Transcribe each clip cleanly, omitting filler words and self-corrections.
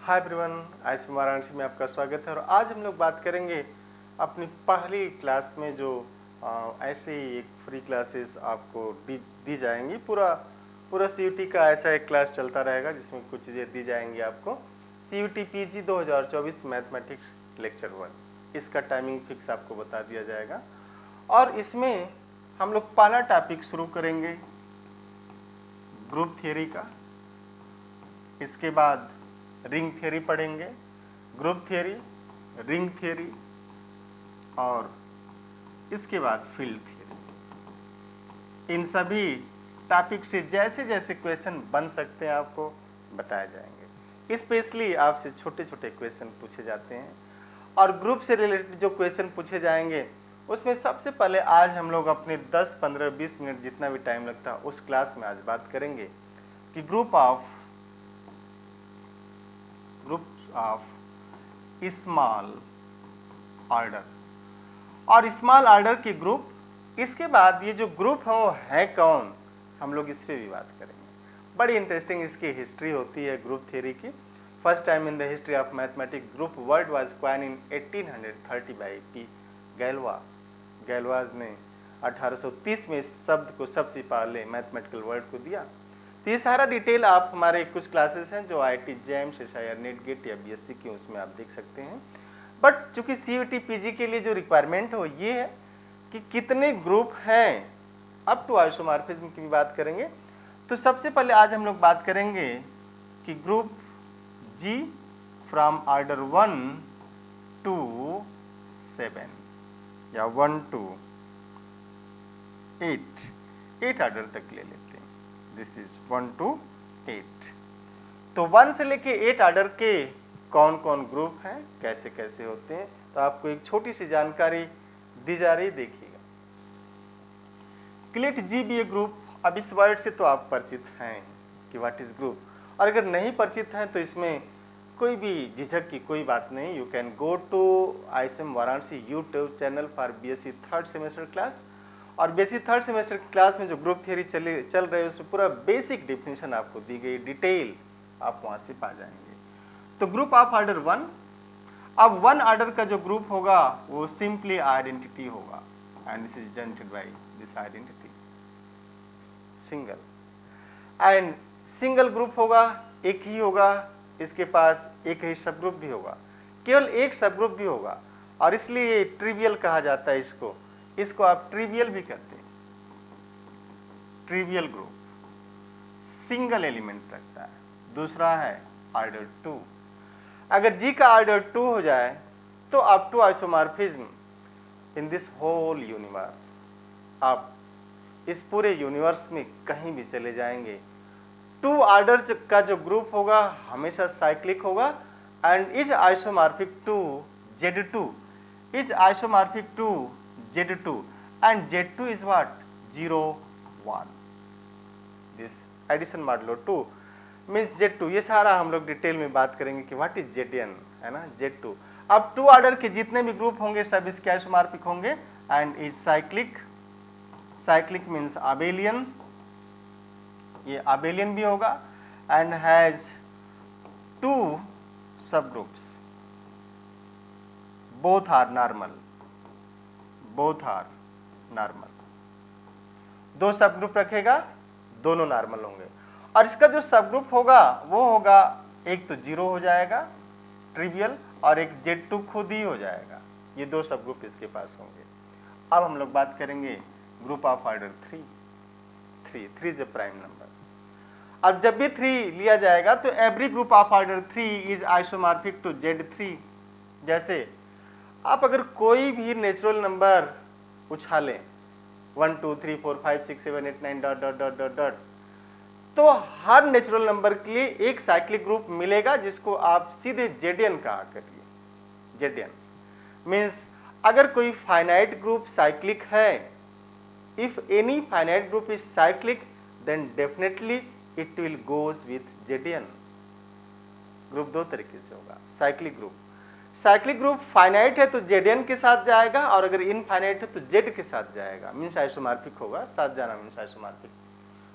Hi everyone, IC Varanasi में आपका स्वागत है। और आज हम लोग बात करेंगे अपनी पहली क्लास में जो ऐसे ही एक फ्री क्लासेस आपको दी जाएंगी। पूरा पूरा सीयूटी का ऐसा एक क्लास चलता रहेगा जिसमें कुछ चीज़ें दी जाएंगी आपको। सीयूटी पीजी 2024 मैथमेटिक्स लेक्चर 1, इसका टाइमिंग फिक्स आपको बता दिया जाएगा। और इसमें हम लोग पहला टॉपिक शुरू करेंगे ग्रुप थियरी का। इसके बाद रिंग थियरी पढ़ेंगे, ग्रुप थियरी, रिंग थियरी और इसके बाद फील्ड थियरी। इन सभी टॉपिक से जैसे जैसे क्वेश्चन बन सकते हैं आपको बताए जाएंगे। स्पेशली आपसे छोटे छोटे क्वेश्चन पूछे जाते हैं और ग्रुप से रिलेटेड जो क्वेश्चन पूछे जाएंगे उसमें सबसे पहले आज हम लोग अपने 10, 15, 20 मिनट जितना भी टाइम लगता है उस क्लास में आज बात करेंगे कि ग्रुप ऑफ स्मॉल ऑर्डर और स्मॉल ऑर्डर के ग्रुप। इसके बाद ये जो ग्रुप है वो है कौन, हम लोग इस पे भी बात करेंगे। बड़ी इंटरेस्टिंग इसकी हिस्ट्री होती है ग्रुप थ्योरी की। First time in the history of mathematics group word was coined in 1830 by P Galois. Galois ने 1830 में इस शब्द को सबसे पहले मैथमेटिकल वर्ड को दिया। तो ये सारा डिटेल आप हमारे कुछ क्लासेस हैं जो IIT JAMs, SIR NET GATE या BSc की, उसमें आप देख सकते हैं। बट चूंकि CUET PG के लिए जो रिक्वायरमेंट है वो ये है कि कितने ग्रुप हैं, अप टू आइसोमॉर्फिज्म की भी बात करेंगे। तो सबसे पहले आज हम लोग बात करेंगे कि group G from order 1 to 7 या 1 to 8 ऑर्डर तक ले लेते हैं। This is 1 to 8। तो 1 से लेके 8 ऑर्डर के कौन कौन ग्रुप हैं, कैसे कैसे होते हैं, तो आपको एक छोटी सी जानकारी दी जा रही, देखिएगा। क्लिट जी बी ए ग्रुप। अब इस वर्ड से तो आप परिचित हैं कि व्हाट इज ग्रुप, और अगर नहीं परिचित हैं तो इसमें कोई भी झिझक की कोई बात नहीं। You can go to ISM Varanasi YouTube channel for BSc third semester class. और BSc थर्ड सेमेस्टर क्लास में जो ग्रुप थियरी चल रही है उसमें पूरा बेसिक डिफिनेशन आपको दी गई, डिटेल आप वहां से पा जाएंगे। तो ग्रुप ऑफ ऑर्डर 1। अब 1 ऑर्डर का जो ग्रुप होगा वो सिंपली आइडेंटिटी होगा, and this is denoted by this identity single. And single group होगा, एक ही होगा, इसके पास एक ही सब ग्रुप भी होगा, केवल एक सब ग्रुप भी होगा, और इसलिए ट्रिवियल कहा जाता है इसको आप ट्रिवियल भी कहते हैं। ट्रिवियल ग्रुप सिंगल एलिमेंट रखता है। दूसरा है ऑर्डर 2। अगर G का ऑर्डर 2 हो जाए तो up to isomorphism in this whole universe, आप इस पूरे यूनिवर्स में कहीं भी चले जाएंगे, 2 ऑर्डर का जो ग्रुप होगा हमेशा साइक्लिक होगा, and is isomorphic to Z2, is isomorphic to Z2, and Z2 is what 0 1। This addition modulo 2 means Z2। ये सारा हम लोग डिटेल में बात करेंगे कि व्हाट इज ZN, है ना, Z2। अब 2 ऑर्डर के जितने भी ग्रुप होंगे सब इसके आइसोमॉर्फिक होंगे, and is cyclic. Cyclic means abelian, ये अबेलियन भी होगा, and has 2 sub groups, both are normal, both are normal. 2 sub group रखेगा, दोनों नॉर्मल होंगे, और इसका जो सब ग्रुप होगा वो होगा, एक तो 0 हो जाएगा ट्रिवियल, और एक Z2 खुद ही हो जाएगा। ये 2 सब ग्रुप इसके पास होंगे। अब हम लोग बात करेंगे group of order 3। 3 is a prime number. अब जब भी 3 लिया जाएगा तो every group of order 3 is isomorphic to Z3। जैसे आप अगर कोई भी नेचुरल नंबर उछालें 1 2 3 4 5 6 7 8 9 dot dot dot dot dot, तो हर नेचुरल नंबर के लिए एक साइक्लिक ग्रुप मिलेगा जिसको आप सीधे ZN कहा करिए। ZN मीन्स अगर कोई फाइनाइट ग्रुप साइक्लिक है, if any finite group is cyclic then definitely it will goes with ZN। Group 2 तरीके से होगा। साइक्लिक ग्रुप फाइनाइट है तो ZN के साथ जाएगा, और अगर इनफाइनाइट है तो Z के साथ जाएगा, मीन्स आइसोमॉर्फिक होगा, साथ जाना मीन्स आइसोमॉर्फिक।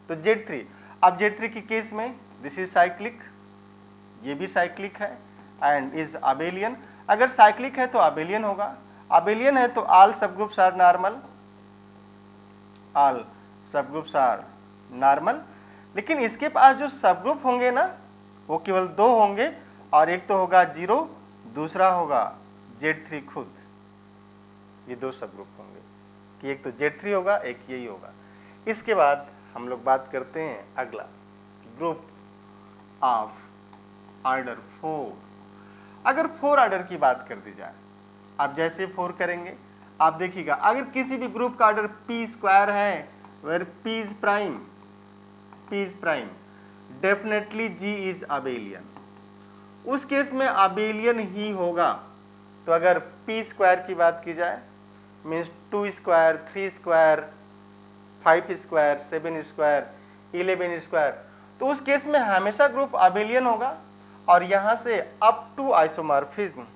तो Z3, अब Z3 की केस में दिस इज साइक्लिक, ये भी साइक्लिक है एंड इज अबेलियन। अगर साइक्लिक है तो अबेलियन होगा, अबेलियन है तो ऑल सब ग्रुप्स आर नॉर्मल, ऑल सब ग्रुप्स आर नॉर्मल। लेकिन इसके पास जो सब ग्रुप होंगे ना वो केवल 2 होंगे, और एक तो होगा 0, दूसरा होगा Z3 खुद। ये 2 सब ग्रुप होंगे कि एक तो Z3 होगा, एक यही होगा। इसके बाद हम लोग बात करते हैं अगला, ग्रुप ऑफ ऑर्डर 4। अगर 4 ऑर्डर की बात कर दी जाए, आप जैसे 4 करेंगे आप देखिएगा, अगर किसी भी ग्रुप का ऑर्डर p² है, where p is prime, definitely G is abelian. उस केस में अबेलियन ही होगा। तो अगर p² की बात की जाए, मीन्स 2², 3², 5², 7², 11², तो उस केस में हमेशा ग्रुप अबेलियन होगा। और यहां से अप टू आइसोमॉर्फिज्म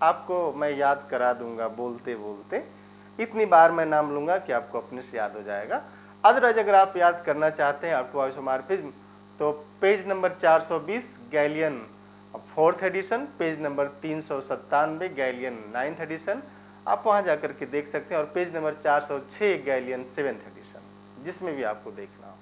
आपको मैं याद करा दूंगा बोलते बोलते, इतनी बार मैं नाम लूंगा कि आपको अपने से याद हो जाएगा। अदरवाइज अगर आप याद करना चाहते हैं अप टू आइसोमॉर्फिज्म, तो page number 420 Gallian 4th edition, page number 397 Gallian 9th edition, आप वहां जाकर के देख सकते हैं, और page number 406 galleon 7th addition, जिसमें भी आपको देखना हो।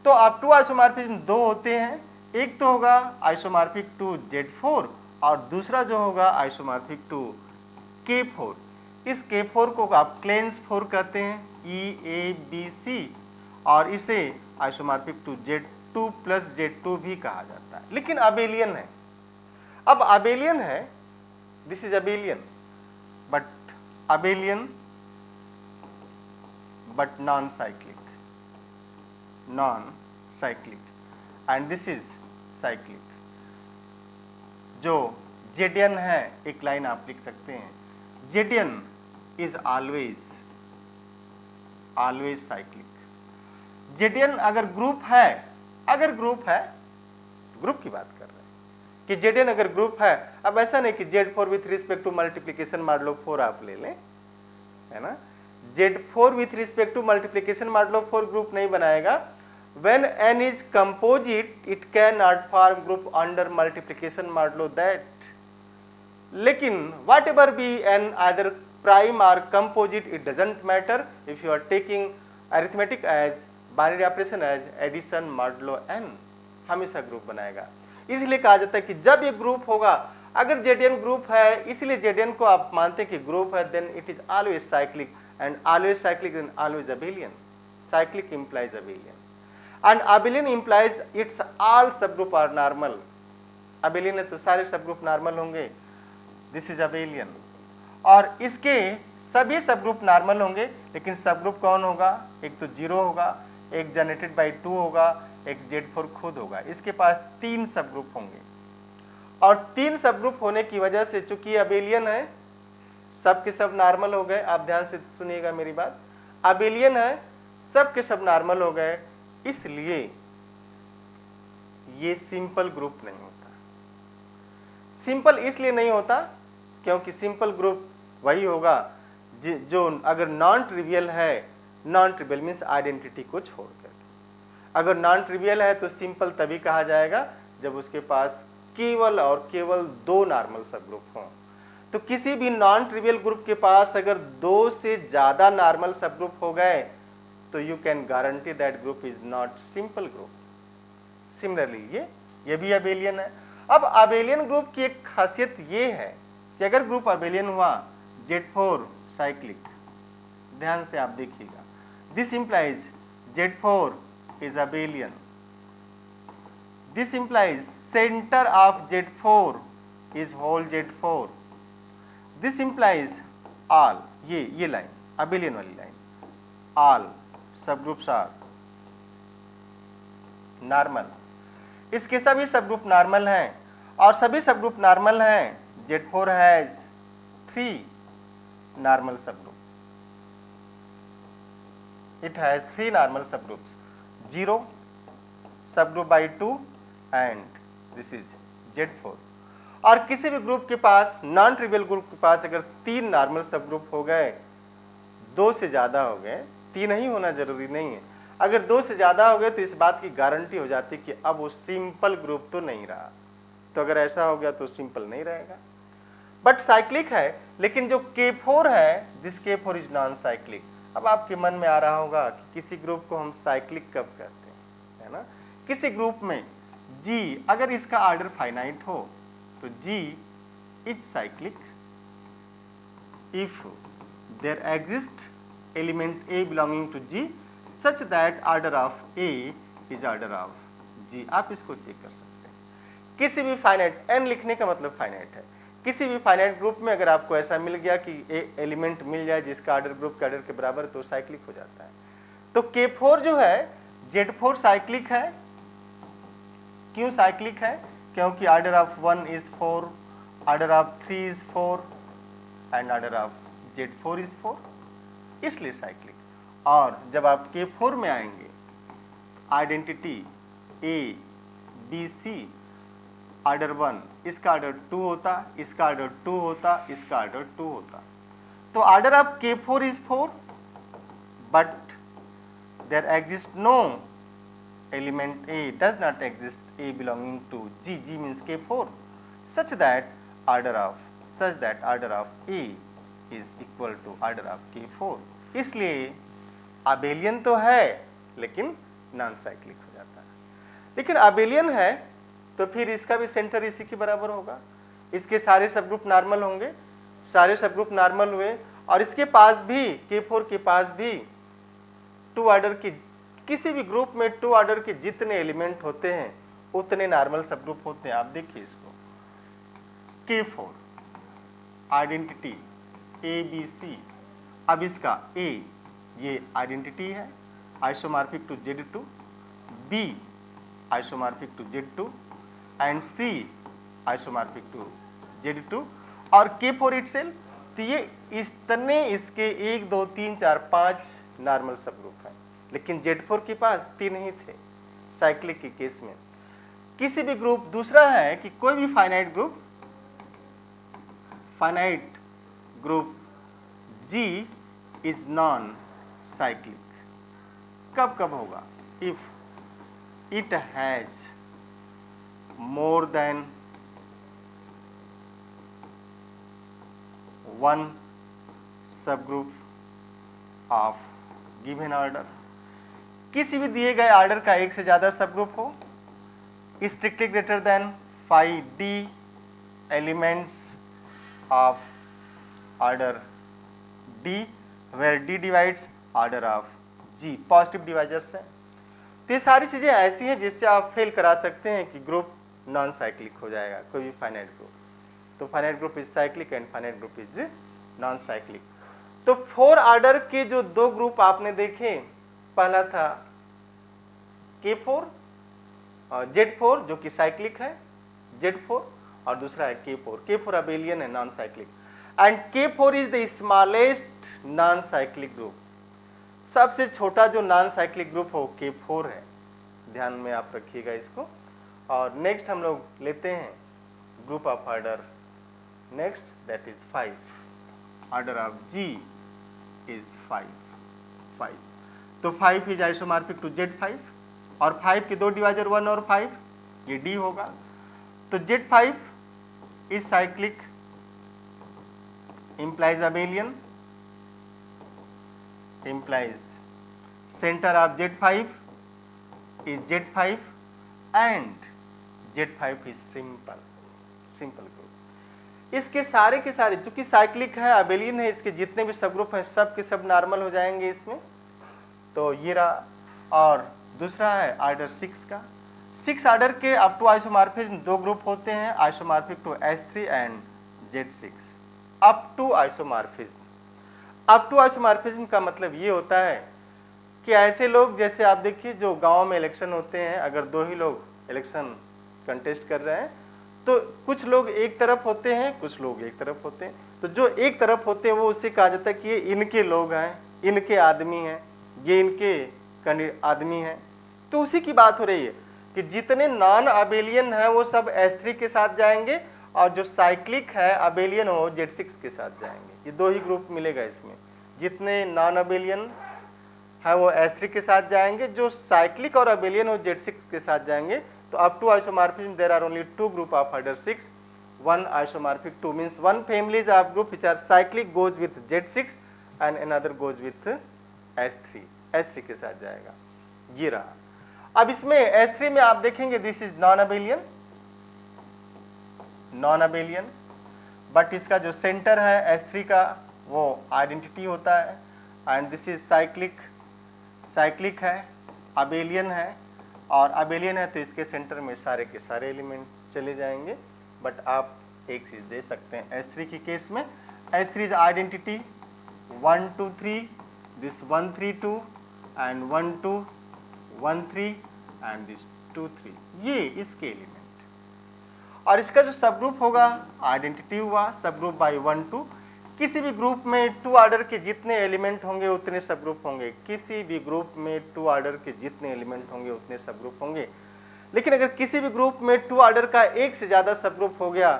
तो अप टू आइसोमॉर्फिज्म 2 होते हैं, एक तो होगा आइसोमॉर्फिक टू Z4 और दूसरा जो होगा आइसोमॉर्फिक टू K4। इस K4 को आप क्लेंस 4 कहते हैं, EABC, और इसे isomorphic to Z2 plus Z2 भी कहा जाता है। लेकिन अबेलियन है, अब अबेलियन है, this is abelian, but abelian but non-cyclic, and this is cyclic। जो Zn है, एक लाइन आप लिख सकते हैं, Zn is always cyclic। Zn अगर ग्रुप है, ग्रुप की बात कर रहे हैं कि Zn अगर ग्रुप है, अब ऐसा नहीं कि Z4 with respect to multiplication modulo 4 आप ले लें, है ना। Z4 with respect to multiplication modulo 4 ग्रुप नहीं बनाएगा। When n is composite, it cannot form group under multiplication modulo that। लेकिन whatever be n, either prime or composite, it doesn't matter if you are taking arithmetic as binary operation as addition modulo n, हमेशा group बनाएगा। इसलिए कहा जाता है कि जब ये ग्रुप होगा, अगर Zn ग्रुप है, इसलिए Zn को आप मानते हैं कि ग्रुप है, then it is always cyclic, and always cyclic then always abelian। cyclic implies abelian, and abelian implies its all subgroup are normal। abelian है तो सारे सबग्रुप नॉर्मल होंगे, दिस इज abelian। और इसके सभी सबग्रुप नॉर्मल होंगे, लेकिन सबग्रुप कौन होगा, एक तो 0 होगा, एक जनरेटेड बाई 2 होगा, एक Z4 खुद होगा। इसके पास 3 सबग्रुप होंगे, और 3 सबग्रुप होने की वजह से चूंकि अबेलियन है, सब के सब नॉर्मल हो गए। आप ध्यान से सुनिएगा मेरी बात, अबेलियन है, सब के सब नॉर्मल हो गए, इसलिए ये सिंपल ग्रुप नहीं होता। सिंपल इसलिए नहीं होता क्योंकि सिंपल ग्रुप वही होगा जो अगर नॉन ट्रिवियल है, नॉन ट्रिवियल मीन्स आइडेंटिटी को छोड़कर। अगर नॉन ट्रिवियल है तो सिंपल तभी कहा जाएगा जब उसके पास केवल और केवल 2 नॉर्मल सब ग्रुप हों। तो किसी भी नॉन ट्रिवियल ग्रुप के पास अगर 2 से ज्यादा नॉर्मल सब ग्रुप हो गए तो you can guarantee that group is not simple group. Similarly ये भी अबेलियन है। अब अबेलियन ग्रुप की एक खासियत ये है कि अगर ग्रुप अबेलियन हुआ, Z4 साइक्लिक, ध्यान से आप देखिएगा, this implies Z4 is abelian। This implies center of Z4 is whole Z4। This implies all, ये लाइन abelian वाली line, all subgroups are normal। इसके सभी सबग्रुप नॉर्मल हैं, और सभी सबग्रुप नॉर्मल हैं। Z4 has 3 normal subgroup। It has 3 normal subgroups, 0 subgroup by 2 and this is Z4। और किसी भी ग्रुप के पास, नॉन ट्रिवियल ग्रुप के पास अगर 3 नॉर्मल सबग्रुप हो गए, 2 से ज्यादा हो गए, 3 ही होना जरूरी नहीं है, अगर 2 से ज्यादा हो गए तो इस बात की गारंटी हो जाती कि अब वो सिंपल ग्रुप तो नहीं रहा। तो अगर ऐसा हो गया तो सिंपल नहीं रहेगा, बट साइक्लिक है। लेकिन जो K4 है, this K4 is non cyclic. अब आपके मन में आ रहा होगा कि किसी ग्रुप को हम साइक्लिक कब कहते हैं, है ना? किसी ग्रुप में G अगर इसका ऑर्डर फाइनाइट हो तो G is cyclic if there exists element A belonging to G such that order of A is order of G। आप इसको चेक कर सकते हैं। किसी भी फाइनाइट, n लिखने का मतलब फाइनाइट है, किसी भी फाइनाइट ग्रुप में अगर आपको ऐसा मिल गया कि एलिमेंट मिल जाए जिसका ऑर्डर ग्रुप के ऑर्डर के बराबर, तो साइक्लिक हो जाता है। तो K4 जो है, Z4 साइक्लिक है। क्यों साइक्लिक है? क्योंकि order of 1 is 4, order of 3 is 4 and order of Z4 is 4, इसलिए साइक्लिक। और जब आप K4 में आएंगे, identity A B C order 1, इसका ऑर्डर 2 होता, इसका ऑर्डर 2 होता, इसका ऑर्डर 2 होता। तो order of K4 is 4, but there exist no element A does not exist A belonging to G, G means K4, such that order of A is equal to order of K4। इसलिए abelian तो है लेकिन non cyclic हो जाता है। लेकिन abelian है तो फिर इसका भी सेंटर इसी के बराबर होगा, इसके सारे सब ग्रुप नॉर्मल होंगे, सारे सब ग्रुप नॉर्मल हुए, और इसके पास भी, K4 के पास भी 2 ऑर्डर की, किसी भी ग्रुप में 2 ऑर्डर के जितने एलिमेंट होते हैं उतने नॉर्मल सब ग्रुप होते हैं। आप देखिए इसको, K4 आइडेंटिटी ABC, अब इसका A ये आइडेंटिटी है isomorphic to Z2, B isomorphic to Z2 and C isomorphic to Z2 और K4 इटसेल्फ। तो ये इतने इसके 1 2 3 4 5 नॉर्मल सब ग्रुप हैं, लेकिन Z4 के पास 3 ही थे साइक्लिक के केस में। किसी भी ग्रुप, दूसरा है कि कोई भी finite group G is non cyclic. कब कब होगा? If it has more than 1 सब ग्रुप ऑफ गिवन ऑर्डर, किसी भी दिए गए ऑर्डर का एक से ज्यादा सब ग्रुप हो, strictly greater than 5D elements of order D where D divides order of G, positive divisors है। तो ये सारी चीजें ऐसी हैं जिससे आप फेल करा सकते हैं कि ग्रुप नॉन साइक्लिक हो जाएगा, कोई भी फाइनाइट ग्रुप। तो finite group is cyclic and finite group is non cyclic. तो 4 ऑर्डर के जो 2 ग्रुप आपने देखे, पहला था K4 और Z4 जो कि साइक्लिक है Z4, और दूसरा है K4 अबेलियन है, non cyclic. And K4 is the smallest non cyclic group. सबसे छोटा जो नॉन साइक्लिक ग्रुप हो K4 है, ध्यान में आप रखिएगा इसको। और नेक्स्ट हम लोग लेते हैं group of order next, that is 5, order of G is 5। तो 5 इज आइसोमॉर्फिक टू Z5 और 5 के 2 डिवाइजर 1 और 5, ये D होगा। तो Z5 is cyclic implies abelian, implies center of Z5 is Z5 and Z5 is simple group। इसके सारे के सारे चूंकि साइक्लिक है, अबेलियन है, इसके जितने भी सब ग्रुप हैं सब के सब नॉर्मल हो जाएंगे इसमें। तो ये रहा। और दूसरा है ऑर्डर 6 का। 6 ऑर्डर के अप टू आइसोमॉर्फिज्म 2 ग्रुप होते हैं, isomorphic to H3 and Z6। Up to isomorphism का मतलब ये होता है कि ऐसे लोग, जैसे आप देखिए जो गांव में इलेक्शन होते हैं, अगर 2 ही लोग इलेक्शन कंटेस्ट कर रहे हैं तो कुछ लोग एक तरफ होते हैं, कुछ लोग एक तरफ होते हैं। तो जो एक तरफ होते हैं वो उससे कहा जाता है कि ये इनके लोग हैं, इनके आदमी हैं, ये इनके आदमी हैं। तो उसी की बात हो रही है कि जितने नॉन अबेलियन हैं वो सब H3 के साथ जाएंगे और जो साइक्लिक है अबेलियन हो Z6 के साथ जाएंगे। ये 2 ही ग्रुप मिलेगा इसमें, जितने नॉन अबेलियन है वो H3 के साथ जाएंगे, जो साइक्लिक और अबेलियन हो Z6 के साथ जाएंगे। तो up to isomorphism there are only 2 group of order 6, one isomorphic 2 means one families of group which are cyclic goes with Z6 and another goes with S3, S3 के साथ जाएगा, ये रहा। अब इसमें S3 में आप देखेंगे this is non abelian, non abelian, but इसका जो सेंटर है S3 का वो आइडेंटिटी होता है, and this is cyclic, cyclic है, अबेलियन है, और अबेलियन है तो इसके सेंटर में सारे के सारे एलिमेंट चले जाएंगे। बट आप एक चीज दे सकते हैं S3 की केस में, S3 is identity 1 2 3, this 1 3 2 and 1 2 1 3 and this 2 3, ये इसके एलिमेंट। और इसका जो सब ग्रुप होगा आइडेंटिटी हुआ सब ग्रुप बाय 1 2, किसी भी ग्रुप में 2 ऑर्डर के जितने एलिमेंट होंगे उतने सब ग्रुप होंगे, किसी भी ग्रुप में 2 ऑर्डर के जितने एलिमेंट होंगे उतने सब ग्रुप होंगे। लेकिन अगर किसी भी ग्रुप में 2 ऑर्डर का एक से ज्यादा सब ग्रुप हो गया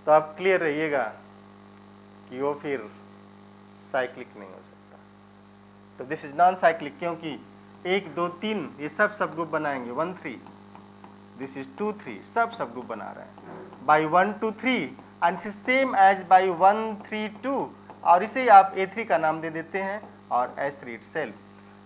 तो आप क्लियर रहिएगा कि वो फिर साइक्लिक नहीं हो सकता। तो दिस इज नॉन साइक्लिक, क्योंकि 1 2 3 ये सब ग्रुप बनाएंगे, 1 3, दिस इज 2 3, सब ग्रुप बना रहे हैं by 1 2 3 and same as by 1 3 2, और इसे आप A3 का नाम दे देते हैं और S3 itself.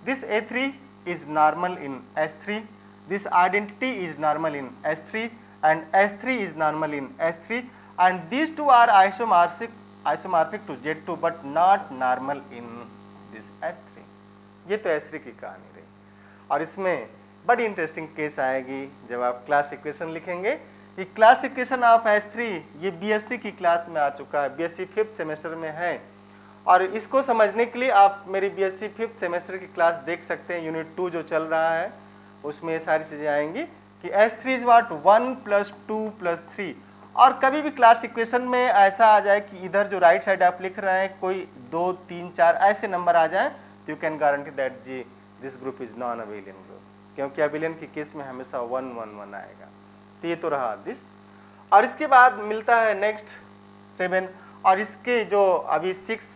This A3 is normal in S3, this identity is normal in S3 and S3 is normal in S3, and these two are isomorphic to Z2 but not normal in this S3. ये तो S3 की कहानी रही। और इसमें बड़ी interesting case आएगी जब आप क्लास इक्वेशन लिखेंगे कि क्लास इक्वेशन ऑफ S3 ये BSc की क्लास में आ चुका है, BSc 5th सेमेस्टर में है, और इसको समझने के लिए आप मेरी BSc 5th सेमेस्टर की क्लास देख सकते हैं, यूनिट 2 जो चल रहा है उसमें ये सारी चीज़ें आएंगी कि S3 इज वाट 1 + 2 + 3। और कभी भी क्लास इक्वेशन में ऐसा आ जाए कि इधर जो राइट साइड आप लिख रहे हैं कोई 2 3 4 ऐसे नंबर आ जाए तो you can guarantee that G this group is non abelian group, क्योंकि अबेलियन की केस में हमेशा 1 1 1 आएगा। तो ये तो रहा दिस, और इसके बाद मिलता है नेक्स्ट 7, और इसके जो अभी 6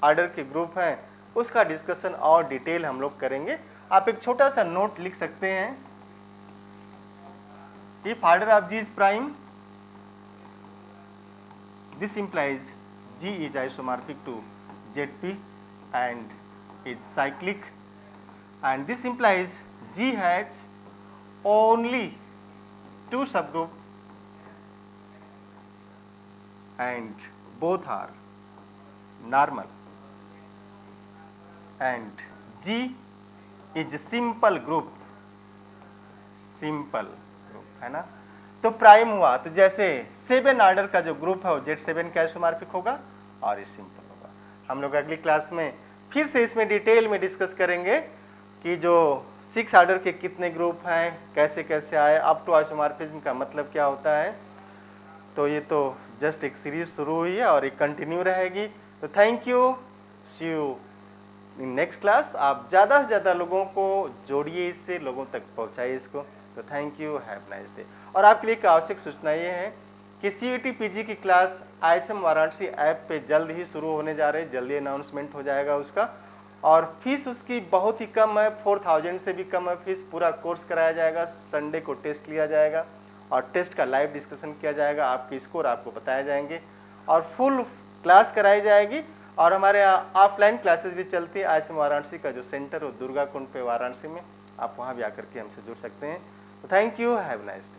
ऑर्डर के ग्रुप हैं उसका डिस्कशन और डिटेल हम लोग करेंगे। आप एक छोटा सा नोट लिख सकते हैं, if order of G is prime, this implies G is isomorphic to ZP and is cyclic, and this implies G has only 2 subgroup and both are normal, and G is a simple group, है ना। तो prime हुआ तो जैसे 7 order का जो group है वो Z7 का आइसोमॉर्फिक होगा और ये सिंपल होगा। हम लोग अगली क्लास में फिर से इसमें डिटेल में डिस्कस करेंगे कि जो 6 ऑर्डर के कितने ग्रुप हैं, कैसे कैसे आए, अप टू आइसोमॉर्फिज्म का मतलब क्या होता है। तो ये तो जस्ट एक सीरीज शुरू हुई है और एक कंटिन्यू रहेगी। तो thank you, see you in next class. आप ज़्यादा से ज़्यादा लोगों को जोड़िए, इससे लोगों तक पहुँचाइए इसको। तो thank you, have nice day. और आपके लिए एक आवश्यक सूचना ये है कि CET PG की क्लास ISM वाराणसी ऐप पे जल्द ही शुरू होने जा रही है, जल्दी अनाउंसमेंट हो जाएगा उसका, और फीस उसकी बहुत ही कम है, 4000 से भी कम है फीस। पूरा कोर्स कराया जाएगा, संडे को टेस्ट लिया जाएगा और टेस्ट का लाइव डिस्कशन किया जाएगा, आपके स्कोर आपको बताए जाएंगे और फुल क्लास कराई जाएगी। और हमारे यहाँ ऑफलाइन क्लासेस भी चलती है। ISM वाराणसी का जो सेंटर हो दुर्गा कुंड पे वाराणसी में, आप वहाँ भी आकर के हमसे जुड़ सकते हैं। तो thank you, have nice day.